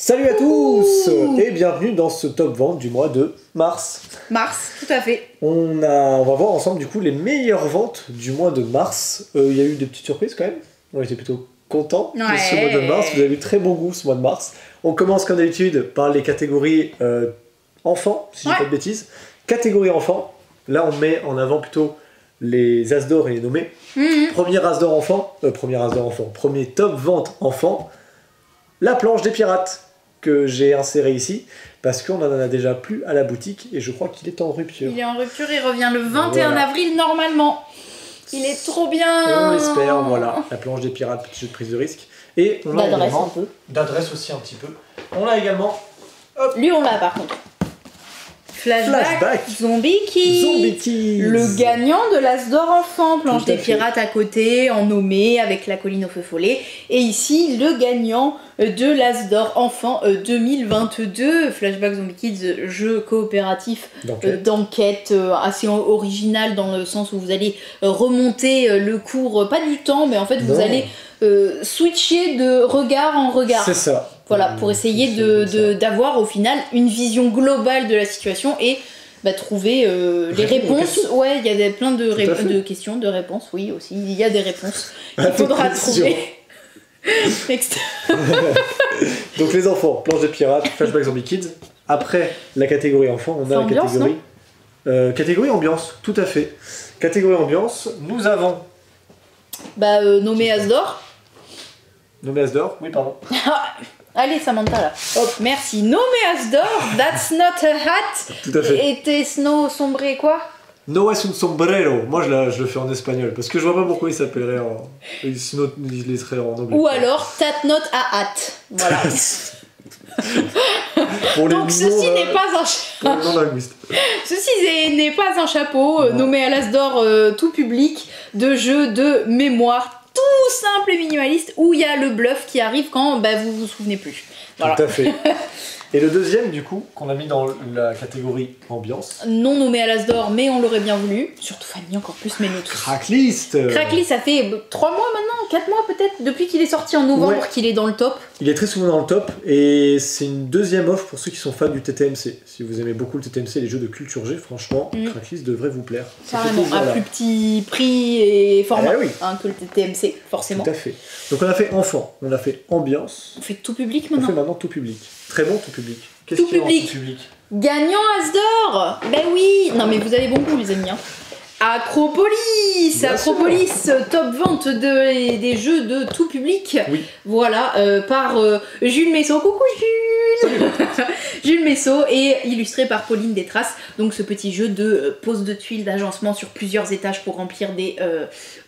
Salut à tous et bienvenue dans ce top vente du mois de mars. Mars, tout à fait. On va voir ensemble du coup les meilleures ventes du mois de mars. Il y a eu des petites surprises quand même. On était plutôt contents de ce mois de mars. Vous avez eu très bon goût ce mois de mars. On commence comme d'habitude par les catégories enfants, si je dis pas de bêtises. Catégorie enfants, là on met en avant plutôt les As d'or et les nommés. Premier As d'or enfant, premier top vente enfant, la planche des pirates que j'ai inséré ici parce qu'on en a déjà plus à la boutique et je crois qu'il est en rupture. Il est en rupture, il revient le 21 avril normalement. Il est trop bien. On l'espère, voilà, la planche des pirates, petit jeu de prise de risque. Et on a également un peu. D'adresse aussi un petit peu. On a également... Hop. Lui on l'a par contre. Flashback. Zombie Kids. Le gagnant de l'As d'or enfant, planche des pirates à côté, en nommé, avec la colline au feu follet. Et ici, le gagnant de l'As d'or enfant 2022. Flashback Zombie Kids, jeu coopératif d'enquête assez original dans le sens où vous allez remonter le cours, pas du temps, mais en fait vous allez switcher de regard en regard. C'est ça. Voilà, pour essayer d'avoir au final une vision globale de la situation et trouver les réponses. Ouais, il y a plein de questions, de réponses, oui aussi. Il y a des réponses qu'il faudra trouver. Donc les enfants, planche des pirates, Flashback Zombie Kids. Après la catégorie enfants, on a la catégorie... catégorie ambiance, tout à fait. Catégorie ambiance, nous avons... nommé As d'or. Nommé As d'or, oui pardon. Allez Samantha là. Hop. Merci. Nommé As d'or, that's not a hat. Tout à fait. Et tes snow sombré quoi? No es un sombrero. Moi je le fais en espagnol parce que je vois pas pourquoi il s'appellerait sinon il les serait en anglais. Ou alors tat not a hat. Voilà. Donc ceci n'est pas un Ceci n'est pas un chapeau nommé à l'As d'or tout public de jeu de mémoire tout simple et minimaliste où il y a le bluff qui arrive quand vous vous souvenez plus. Voilà. Tout à fait. Et le deuxième du coup qu'on a mis dans la catégorie ambiance. Non nommé à l'As d'or mais on l'aurait bien voulu. Surtout Fanny encore plus mais nous tous. Cracklist. Cracklist ça fait 3 mois maintenant, 4 mois peut-être depuis qu'il est sorti en novembre qu'il est dans le top. Il est très souvent dans le top et c'est une deuxième offre pour ceux qui sont fans du TTMC. Si vous aimez beaucoup le TTMC, les jeux de culture G, franchement, Cracklist devrait vous plaire. Carrément, à plus petit prix et format que le TTMC, forcément. Tout à fait. Donc on a fait enfant, on a fait ambiance. On fait tout public maintenant. On fait maintenant tout public. Très bon tout public. Qu'est-ce qu'il y a en tout public? Gagnant As d'or. Ben oui. Non mais vous avez bon goût les amis. Acropolis. Acropolis, top vente des jeux de tout public. Oui. Voilà, par Jules Messot. Coucou Jules. Jules Messot et illustré par Pauline Détraces. Donc ce petit jeu de pose de tuiles d'agencement sur plusieurs étages pour remplir des...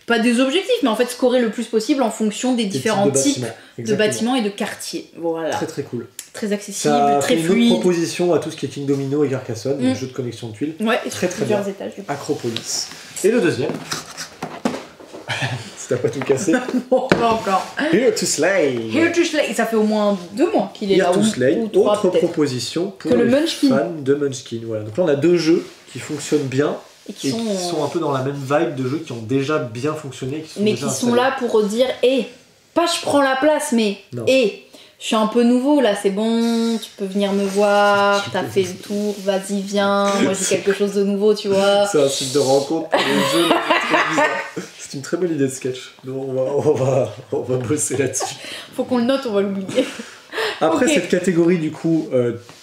pas des objectifs, mais en fait scorer le plus possible en fonction des différents types de bâtiments et de quartiers. Voilà. Très très cool. Très accessible, ça très fluide. Une autre proposition à tout ce qui est King Domino et Carcassonne, un jeu de connexion de tuiles. Ouais, très très plusieurs bien. Étages, Acropolis. Et le deuxième. Si t'as pas tout cassé. Non, pas encore. Here to Slay. Here to Slay. Ça fait au moins 2 mois qu'il est là. Here to Slay. Ou 3, autre proposition pour les fans de Munchkin. Voilà. Donc là on a 2 jeux qui fonctionnent bien. Et qui sont un peu dans la même vibe de jeux qui ont déjà bien fonctionné. Qui sont là pour dire pas je prends la place, mais je suis un peu nouveau là, c'est bon, tu peux venir me voir, t'as fait le tour, vas-y viens, moi j'ai quelque chose de nouveau, tu vois. C'est un site de rencontre pour les jeux, c'est une très bonne idée de sketch, donc on va bosser là-dessus. Faut qu'on le note, on va l'oublier. Après cette catégorie du coup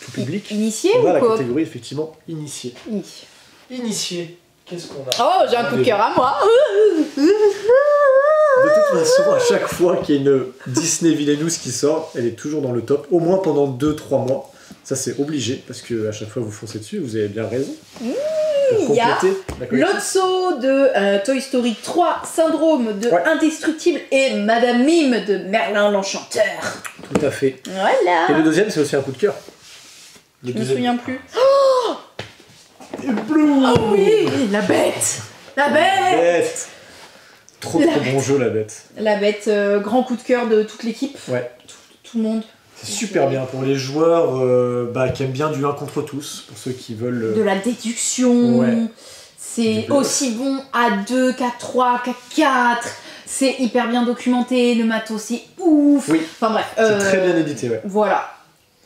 tout public, initié on a ou la catégorie effectivement initié. Initié, qu'est-ce qu'on a? Oh, j'ai un coup de cœur à moi. De toute façon, à chaque fois qu'il y a une Disney Villainous qui sort, elle est toujours dans le top, au moins pendant 2-3 mois. Ça c'est obligé, parce que à chaque fois vous foncez dessus, vous avez bien raison. Il y a Lotso de Toy Story 3, Syndrome de Indestructible et Madame Mime de Merlin l'Enchanteur. Tout à fait. Voilà. Et le deuxième c'est aussi un coup de cœur. Je me souviens plus. Oh oui, la bête. La bête. Trop bon jeu la bête. La bête, grand coup de cœur de toute l'équipe. Ouais. Tout le monde. C'est super bien pour les joueurs qui aiment bien du 1 contre tous, pour ceux qui veulent... De la déduction. Ouais. C'est aussi bon à 2 qu'à 3, qu'à 4. C'est hyper bien documenté, le matos c'est ouf. Oui. Enfin bref. C'est très bien édité, ouais. Voilà.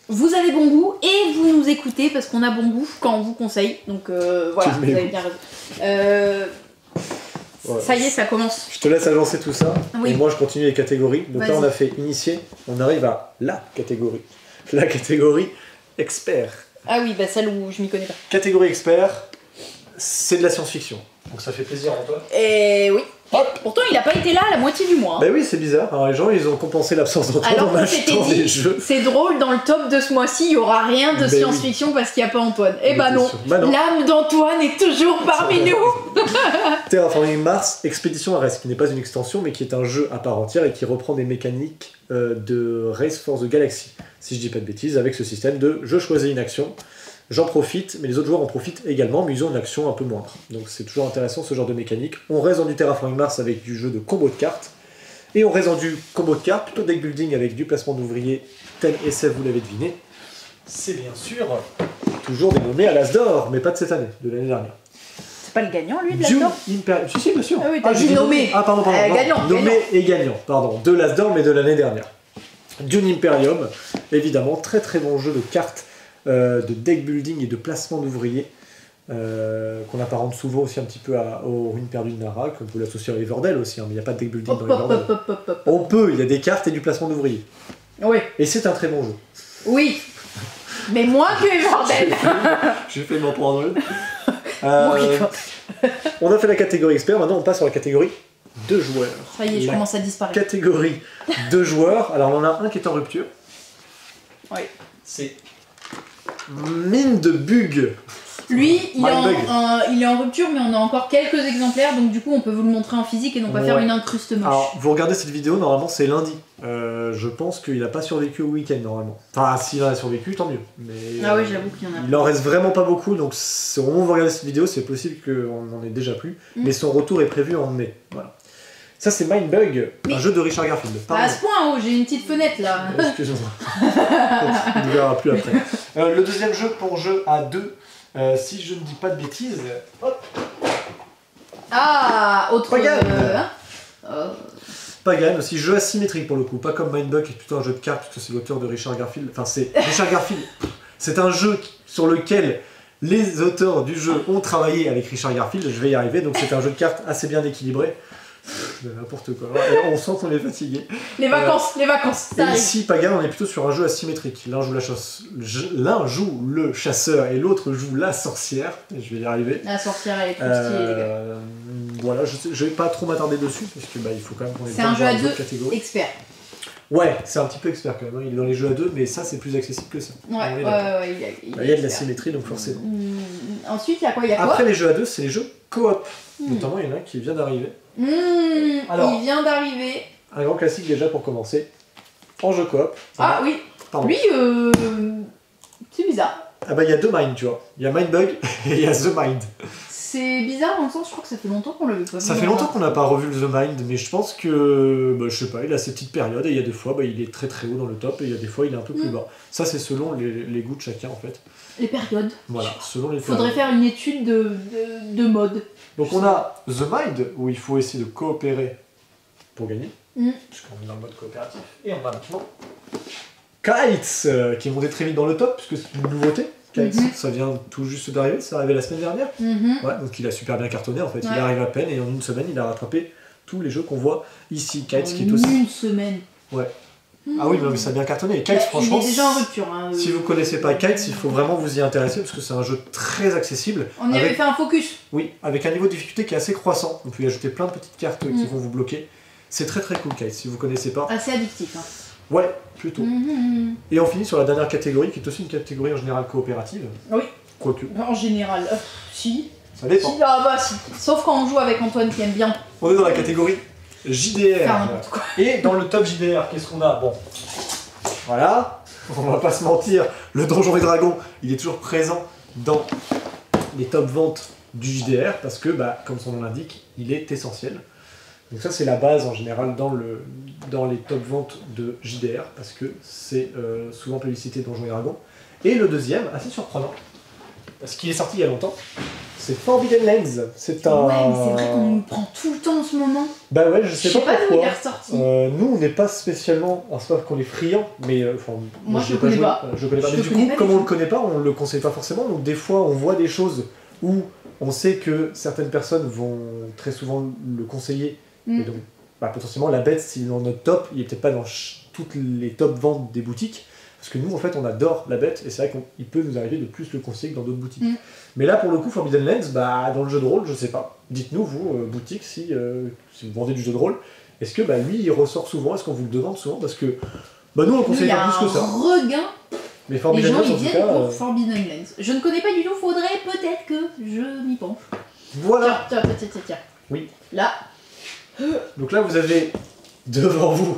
vous avez bon goût et vous nous écoutez parce qu'on a bon goût quand on vous conseille. Donc voilà, vous avez bien raison. Ouais. Ça y est, ça commence. Je te laisse agencer tout ça. Oui. Et moi, je continue les catégories. Donc là, on a fait initié. On arrive à la catégorie. La catégorie expert. Ah oui, bah celle où je m'y connais pas. Catégorie expert, c'est de la science-fiction. Donc ça fait plaisir, Antoine. Oui. Hop. Pourtant, il a pas été là la moitié du mois. Bah oui, c'est bizarre. Alors, les gens, ils ont compensé l'absence d'Antoine en achetant des jeux. C'est drôle, dans le top de ce mois-ci, il y aura rien de science-fiction parce qu'il n'y a pas Antoine. Eh bah non. L'âme d'Antoine est toujours parmi nous. Terraforming Mars, Expédition Ares, qui n'est pas une extension, mais qui est un jeu à part entière et qui reprend des mécaniques de Race for the Galaxy, si je dis pas de bêtises, avec ce système de je choisis une action. J'en profite, mais les autres joueurs en profitent également, mais ils ont une action un peu moindre. Donc c'est toujours intéressant ce genre de mécanique. On reste dans du Terraforming Mars avec du jeu de combo de cartes, et on reste dans du combo de cartes, plutôt deck building avec du placement d'ouvriers, thème SF, vous l'avez deviné. C'est bien sûr toujours dénommé à l'As d'Or, mais pas de cette année, de l'année dernière. C'est pas le gagnant lui de l'As d'Or ? Si, bien sûr. Ah oui, t'as dit nommé. Ah pardon, gagnant. Nommé et gagnant, pardon, de l'As d'Or, mais de l'année dernière. Dune Imperium, évidemment, très très bon jeu de cartes, de deck building et de placement d'ouvriers, qu'on apparente souvent aussi un petit peu aux ruines perdues de Nara, qu'on peut l'associer à Riverdale aussi, hein, mais il n'y a pas de deck building dans Riverdale. On peut, il y a des cartes et du placement d'ouvriers. Oui. Et c'est un très bon jeu. Oui, mais moins que Riverdale. J'ai fait mon point on a fait la catégorie expert, maintenant on passe sur la catégorie 2 joueurs. Ça y est, je commence à disparaître. Catégorie 2 joueurs, alors on en a un qui est en rupture. Oui. C'est Mine de Bug. Lui, il est en rupture, mais on a encore quelques exemplaires, donc du coup on peut vous le montrer en physique et non pas faire une incruste moche. Alors, vous regardez cette vidéo, normalement c'est lundi. Je pense qu'il n'a pas survécu au week-end normalement. Enfin, s'il en a survécu, tant mieux. Mais, oui, j'avoue qu'il y en a. Il en reste vraiment pas beaucoup, donc au moment où vous regardez cette vidéo, c'est possible qu'on n'en ait déjà plus. Mais son retour est prévu en mai. Voilà. Ça c'est Mindbug, un jeu de Richard Garfield. Pas à ce point, j'ai une petite fenêtre là. Excusez-moi. On ne verra plus après. Le deuxième jeu pour jeu à 2. Si je ne dis pas de bêtises, hop. Ah, autre. Pagan. Pagan aussi, jeu asymétrique pour le coup, pas comme Mindbug qui est plutôt un jeu de cartes parce que c'est l'auteur de Richard Garfield. Enfin, c'est Richard Garfield. C'est un jeu sur lequel les auteurs du jeu ont travaillé avec Richard Garfield. Je vais y arriver, donc c'est un jeu de cartes assez bien équilibré. N'importe quoi. Et on sent qu'on est fatigué. Les vacances. Et ici, Pagan, on est plutôt sur un jeu asymétrique. L'un joue le chasseur et l'autre joue la sorcière. Je vais y arriver. La sorcière, elle est trop stylée, les gars. Voilà, je vais pas trop m'attarder dessus parce que il faut quand même qu'on ait c'est un jeu à 2 expert. Ouais, c'est un petit peu expert quand même. Il est dans les jeux à 2, mais ça c'est plus accessible que ça. Il y a de la symétrie donc forcément. Ensuite, il y a quoi ? Après les jeux à 2, c'est les jeux coop. Notamment, il y en a un qui vient d'arriver. Alors, il vient d'arriver. Un grand classique déjà pour commencer. En jeu coop. Ah oui. Pardon. Lui, c'est bizarre. Ah bah il y a 2 Mind, tu vois. Il y a Mindbug et il y a The Mind. C'est bizarre dans le sens, je crois que ça fait longtemps qu'on l'avait pas vu. Ça fait longtemps qu'on n'a pas revu le The Mind, mais je pense que, je sais pas, il a ses petites périodes et il y a des fois, il est très très haut dans le top et il y a des fois il est un peu plus bas. Ça c'est selon les goûts de chacun en fait. Les périodes. Voilà, selon les périodes. Faudrait faire une étude de mode. Donc on a The Mind où il faut essayer de coopérer pour gagner, puisqu'on est dans le mode coopératif. Et on a maintenant Kites qui est monté très vite dans le top puisque c'est une nouveauté. Kites, ça vient tout juste d'arriver, c'est arrivé la semaine dernière. Ouais, donc il a super bien cartonné en fait, il arrive à peine et en une semaine il a rattrapé tous les jeux qu'on voit ici. Kites qui est aussi... Une semaine. Ouais. Ah oui, mais ça a bien cartonné. Et Kites, franchement, il est déjà en rupture. Si vous connaissez pas Kites, il faut vraiment vous y intéresser parce que c'est un jeu très accessible. On y avait fait un focus. Oui, avec un niveau de difficulté qui est assez croissant. Vous pouvez ajouter plein de petites cartes qui vont vous bloquer. C'est très très cool Kites, si vous connaissez pas. Assez addictif. Ouais, plutôt. Et on finit sur la dernière catégorie qui est aussi une catégorie en général coopérative. Oui. Quoique. En général, si. Ça dépend. Si. Sauf quand on joue avec Antoine qui aime bien. On est dans la catégorie JDR. Et dans le top JDR, qu'est-ce qu'on a ? Bon, voilà, on va pas se mentir, le Donjon et Dragons, il est toujours présent dans les top ventes du JDR parce que, comme son nom l'indique, il est essentiel. Donc ça c'est la base en général dans les top ventes de JDR parce que c'est souvent plébiscité Donjon et Dragons. Et le deuxième, assez surprenant, parce qu'il est sorti il y a longtemps, C'est Forbidden Lands. C'est un... Ouais, mais c'est vrai qu'on nous prend tout le temps en ce moment. Bah ouais, je sais pas d'où il pourquoi. est ressorti. Nous, on n'est pas spécialement... Alors, c'est pas qu'on est friand, mais... moi, je connais pas. Je connais pas. Mais du coup, comme on le connaît pas, on le conseille pas forcément. Donc des fois, on voit des choses où on sait que certaines personnes vont très souvent le conseiller. Et donc, potentiellement, la bête, s'il est dans notre top, il est peut-être pas dans toutes les top ventes des boutiques. Parce que nous, en fait, on adore la bête, et c'est vrai qu'il peut nous arriver de plus le conseiller que dans d'autres boutiques. Mais là, pour le coup, Forbidden Lands, dans le jeu de rôle, je sais pas. Dites-nous, vous, boutique, si vous vendez du jeu de rôle, est-ce que lui, il ressort souvent? Est-ce qu'on vous le demande souvent? Parce que nous, on le conseille pas plus que ça. Regain. Mais Forbidden Lands, les gens, ils viennent pour Forbidden Lands. Je ne connais pas du tout, faudrait peut-être que je m'y penche. Voilà. Tiens. Oui. Là. Donc là, vous avez devant vous...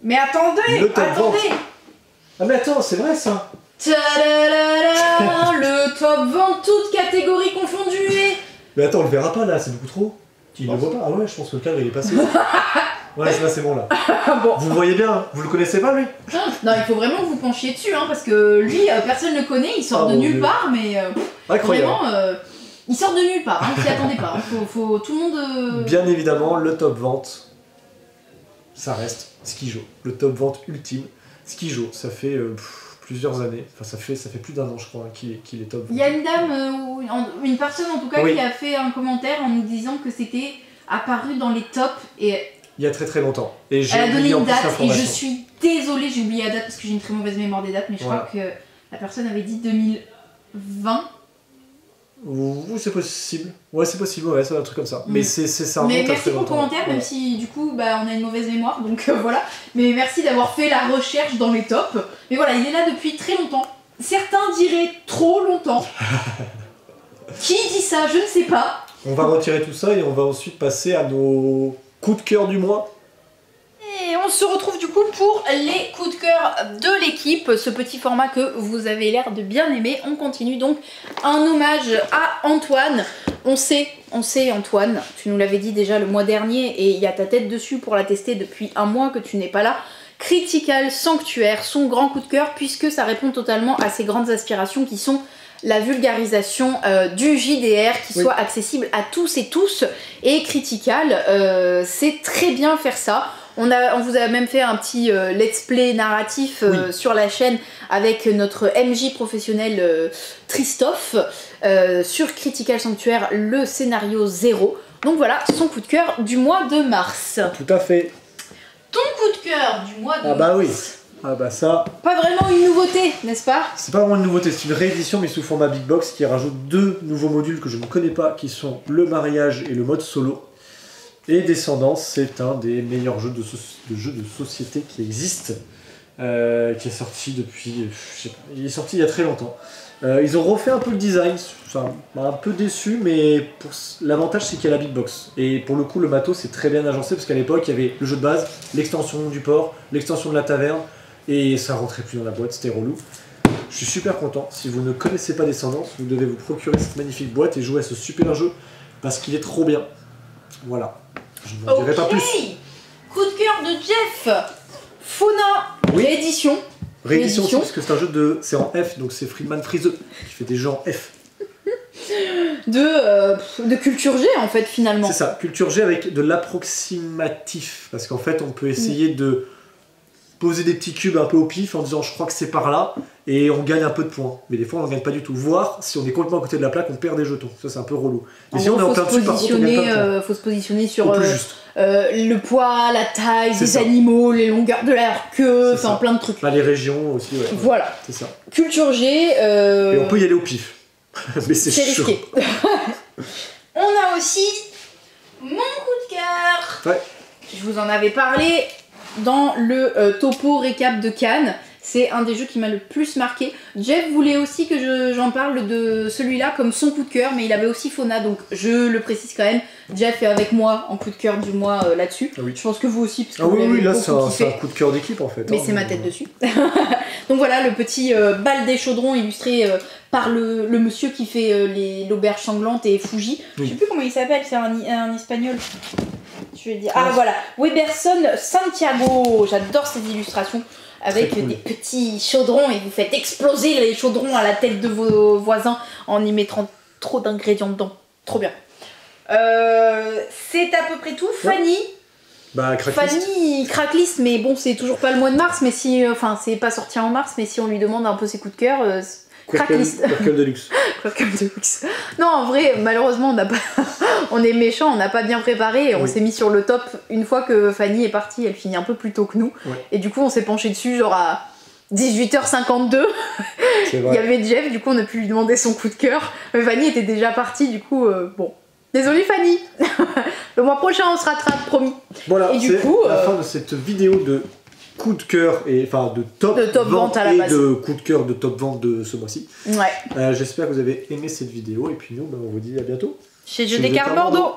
Mais attendez. Ah mais attends, c'est vrai ça. Tadadada, le top vente, toutes catégories confondues. Mais attends, on le verra pas là, c'est beaucoup trop. Il le voit pas. Ah ouais, je pense que le cadre il est passé. Ouais, là c'est bon là. Bon. Vous le voyez bien, hein. Vous le connaissez pas lui? Non, il faut vraiment que vous penchiez dessus, hein, parce que lui, personne ne le connaît, il sort de nulle part, mais vraiment, il sort de nulle part, hein, s'y attendez pas. Hein. Faut tout le monde. Bien évidemment, le top vente, ça reste Skijo, le top vente ultime. Skijo, ça fait plusieurs années, enfin ça fait plus d'un an je crois qu'il est top vente. Il y a une dame, une personne en tout cas, qui a fait un commentaire en nous disant que c'était apparu dans les tops et... Il y a très très longtemps. Et elle a donné une date et je suis désolée, j'ai oublié la date parce que j'ai une très mauvaise mémoire des dates, mais je crois que la personne avait dit 2020. Oui, c'est possible. Ouais, c'est possible, ouais, c'est un truc comme ça. Mais c'est ça. Mais merci pour le commentaire, même si du coup, on a une mauvaise mémoire, donc voilà. Mais merci d'avoir fait la recherche dans les tops. Mais voilà, il est là depuis très longtemps. Certains diraient trop longtemps. Qui dit ça? Je ne sais pas. On va retirer tout ça et on va ensuite passer à nos coups de cœur du mois. Et on se retrouve du coup pour les coups de cœur de l'équipe, ce petit format que vous avez l'air de bien aimer. On continue donc un hommage à Antoine. On sait Antoine, tu nous l'avais dit déjà le mois dernier et il y a ta tête dessus pour la tester depuis un mois que tu n'es pas là. Critical Sanctuaire, son grand coup de cœur puisque ça répond totalement à ses grandes aspirations qui sont la vulgarisation du JDR qui soit accessible à tous et tous, et Critical c'est très bien faire ça. On vous a même fait un petit let's play narratif sur la chaîne avec notre MJ professionnel Christophe sur Critical Sanctuaire, le scénario 0. Donc voilà, son coup de cœur du mois de mars. Tout à fait. Ton coup de cœur du mois de mars. Bah oui. Ah bah ça... Pas vraiment une nouveauté, n'est-ce pas? C'est pas vraiment une nouveauté, c'est une réédition mais sous format Big Box qui rajoute 2 nouveaux modules que je ne connais pas, qui sont le mariage et le mode solo. Et Descendance, c'est un des meilleurs jeux de société qui existent, qui est sorti depuis... je sais pas, il est sorti il y a très longtemps. Ils ont refait un peu le design, enfin, un peu déçu, mais l'avantage c'est qu'il y a la Big Box. Et pour le coup, le matos c'est très bien agencé, parce qu'à l'époque, il y avait le jeu de base, l'extension du port, l'extension de la taverne, et ça rentrait plus dans la boîte, c'était relou. Je suis super content. Si vous ne connaissez pas Descendance, vous devez vous procurer cette magnifique boîte et jouer à ce super jeu, parce qu'il est trop bien. Voilà. Je ne vous dirai pas plus. Coup de cœur de Jeff. Fauna, réédition. Réédition aussi, parce que c'est un jeu c'est en F, donc c'est Friedman Freeze qui fait des jeux en F. De culture G en fait finalement. C'est ça, culture G avec de l'approximatif, parce qu'en fait on peut essayer de poser des petits cubes un peu au pif en disant je crois que c'est par là, et on gagne un peu de points. Mais des fois on n'en gagne pas du tout, voire si on est complètement à côté de la plaque on perd des jetons, ça c'est un peu relou. Mais si on est en plein dessus par contre on gagne pas de points. Faut se positionner sur le poids, la taille des animaux, les longueurs de leur queue, enfin plein de trucs. Bah, les régions aussi, Voilà. C'est ça. Culture G. Et on peut y aller au pif. Mais c'est chaud. Risqué. On a aussi mon coup de cœur. Ouais. Je vous en avais parlé dans le topo récap de Cannes. C'est un des jeux qui m'a le plus marqué. Jeff voulait aussi que j'en parle de celui-là comme son coup de cœur, mais il avait aussi Fauna, donc je le précise quand même. Jeff est avec moi en coup de cœur du mois là-dessus. Ah oui. Je pense que vous aussi, parce que oui, là c'est un coup de cœur d'équipe en fait. Mais c'est ma tête dessus. Donc voilà, le petit bal des chaudrons illustré par le monsieur qui fait l'auberge sanglante et Fuji. Je sais plus comment il s'appelle, c'est un espagnol. Je vais dire. Ah voilà, Weberson Santiago. J'adore ces illustrations. avec des petits chaudrons et vous faites exploser les chaudrons à la tête de vos voisins en y mettant trop d'ingrédients dedans. Trop bien. C'est à peu près tout. Fanny. Bah, Fanny Cracklist, mais bon, c'est toujours pas le mois de mars, mais si. Enfin, c'est pas sorti en mars, mais si on lui demande un peu ses coups de cœur. Cracklist. Quirkel de luxe. Quirkel de luxe. Non, en vrai, malheureusement, on n'a pas. On est méchant, on n'a pas bien préparé et on s'est mis sur le top une fois que Fanny est partie. Elle finit un peu plus tôt que nous. Ouais. Et du coup, on s'est penché dessus, genre à 18h52. Il y avait Jeff, du coup, on a pu lui demander son coup de cœur. Mais Fanny était déjà partie, du coup, bon. Désolée Fanny. Le mois prochain, on se rattrape, promis. Voilà, et du coup, la fin de cette vidéo de coup de cœur et enfin de top vente à la base. De coup de cœur de top vente de ce mois-ci. Ouais. J'espère que vous avez aimé cette vidéo et puis nous, on vous dit à bientôt. Chez Jeux des Cartes Bordeaux.